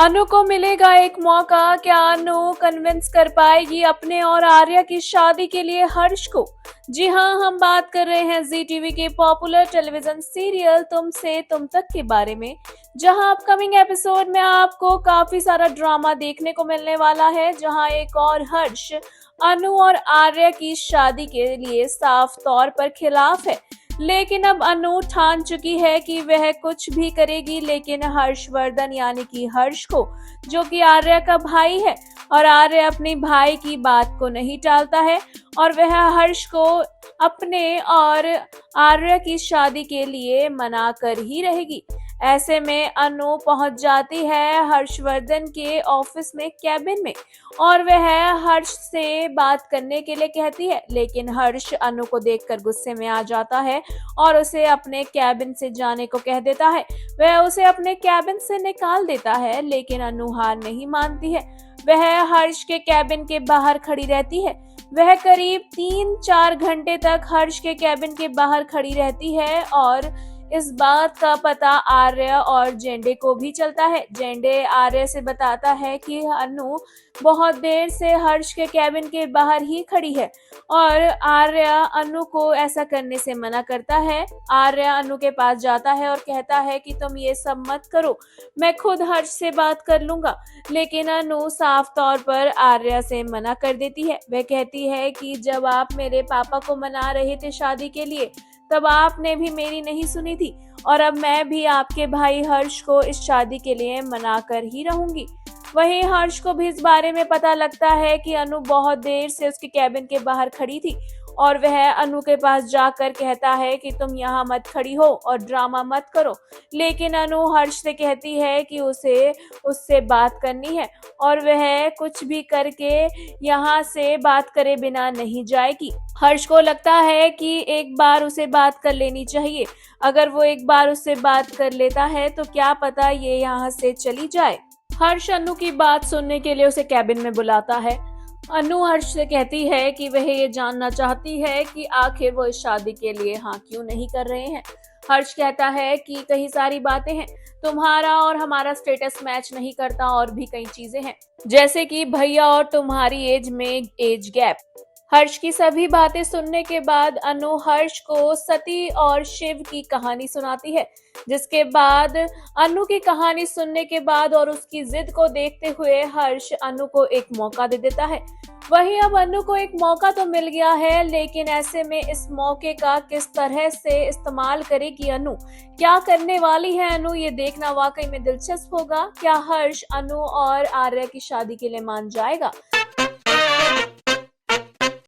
अनु को मिलेगा एक मौका। क्या अनु कन्विंस कर पाएगी अपने और आर्या की शादी के लिए हर्ष को? जी हाँ, हम बात कर रहे हैं जी टीवी के पॉपुलर टेलीविजन सीरियल तुमसे तुम तक के बारे में, जहां अपकमिंग एपिसोड में आपको काफी सारा ड्रामा देखने को मिलने वाला है। जहां एक और हर्ष अनु और आर्या की शादी के लिए साफ तौर पर खिलाफ है, लेकिन अब अनु ठान चुकी है कि वह कुछ भी करेगी, लेकिन हर्षवर्धन यानी कि हर्ष को, जो कि आर्या का भाई है, और आर्या अपने भाई की बात को नहीं टालता है और वह हर्ष को अपने और आर्या की शादी के लिए मना कर ही रहेगी। ऐसे में अनु पहुंच जाती है हर्षवर्धन के ऑफिस में कैबिन में और वह हर्ष से बात करने के लिए कहती है, लेकिन हर्ष अनु को देखकर गुस्से में आ जाता है और उसे अपने कैबिन से जाने को कह देता है। वह उसे अपने कैबिन से निकाल देता है, लेकिन अनु हार नहीं मानती है। वह हर्ष के कैबिन के बाहर खड़ी रहती है। वह करीब 3-4 घंटे तक हर्ष के कैबिन के बाहर खड़ी रहती है और इस बात का पता आर्या और जेंडे को भी चलता है। जेंडे आर्या से बताता है कि अनु बहुत देर से हर्ष के कैबिन के बाहर ही खड़ी है और आर्या अनु को ऐसा करने से मना करता है। आर्या अनु के पास जाता है और कहता है कि तुम ये सब मत करो, मैं खुद हर्ष से बात कर लूंगा, लेकिन अनु साफ तौर पर आर्या से मना कर देती है। वह कहती है कि जब आप मेरे पापा को मना रहे थे शादी के लिए, तब आपने भी मेरी नहीं सुनी थी और अब मैं भी आपके भाई हर्ष को इस शादी के लिए मना कर ही रहूंगी। वहीं हर्ष को भी इस बारे में पता लगता है कि अनु बहुत देर से उसके कैबिन के बाहर खड़ी थी और वह अनु के पास जाकर कहता है कि तुम यहाँ मत खड़ी हो और ड्रामा मत करो, लेकिन अनु हर्ष से कहती है कि उसे उससे बात करनी है और वह कुछ भी करके यहाँ से बात करे बिना नहीं जाएगी। हर्ष को लगता है कि एक बार उसे बात कर लेनी चाहिए। अगर वो एक बार उससे बात कर लेता है तो क्या पता ये यहाँ से चली जाए। हर्ष अनु की बात सुनने के लिए उसे कैबिन में बुलाता है। अनु हर्ष से कहती है कि वह ये जानना चाहती है कि आखिर वो इस शादी के लिए हाँ क्यों नहीं कर रहे हैं। हर्ष कहता है कि कई सारी बातें हैं, तुम्हारा और हमारा स्टेटस मैच नहीं करता और भी कई चीजें हैं, जैसे कि भैया और तुम्हारी एज में एज गैप। हर्ष की सभी बातें सुनने के बाद अनु हर्ष को सती और शिव की कहानी सुनाती है, जिसके बाद अनु की कहानी सुनने के बाद और उसकी जिद को देखते हुए हर्ष अनु को एक मौका दे देता है। वहीं अब अनु को एक मौका तो मिल गया है, लेकिन ऐसे में इस मौके का किस तरह से इस्तेमाल करेगी अनु, क्या करने वाली है अनु, ये देखना वाकई में दिलचस्प होगा। क्या हर्ष अनु और आर्या की शादी के लिए मान जाएगा?